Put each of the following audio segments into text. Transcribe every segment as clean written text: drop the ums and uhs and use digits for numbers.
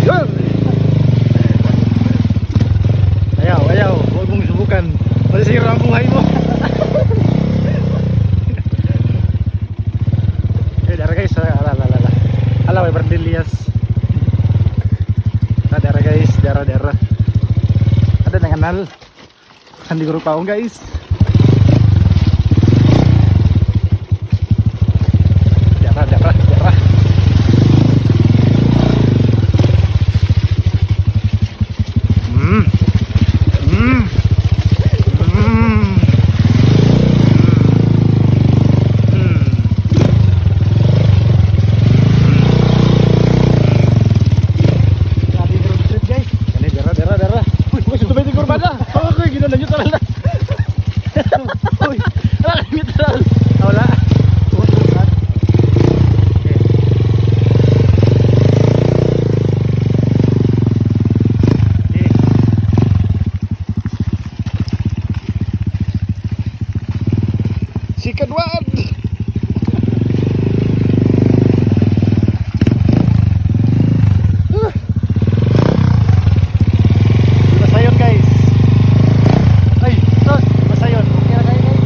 Yun! Ayaw, ayaw. Huwag mong subukan. Masisira ang buhay mo. Eh, dara guys. Ala, may Bardilias. Dara guys, dara. Ada nang kanal. Hindi ko paong guys. Dara. Sikadwan. Masayon guys. Ay, tos, masayon. Okay na kayo guys.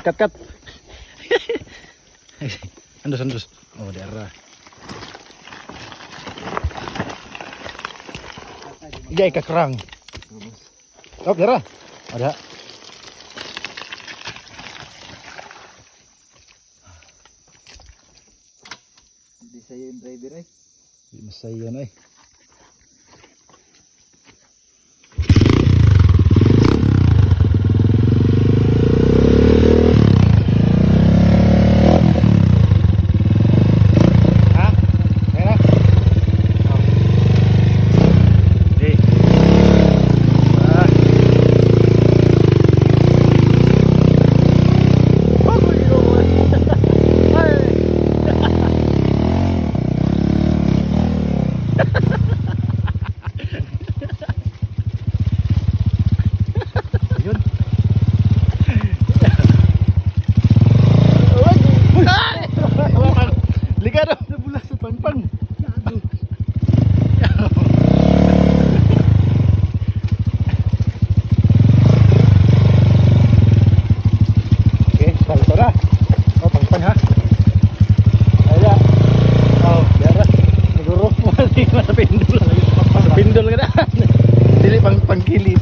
Kat. Andos. Oh, daerah. Ijay ka kerang. Oh, daerah. Ada. Bisa yung driver ay. Masayon ay. Ligado, nabulas sa pangpang. Okay, salto na. Oh, pangpang ha. Ayan. Oh, dara. Siguro mali na sa pindol. Sa pindol ka na. Dili pang pangkilid.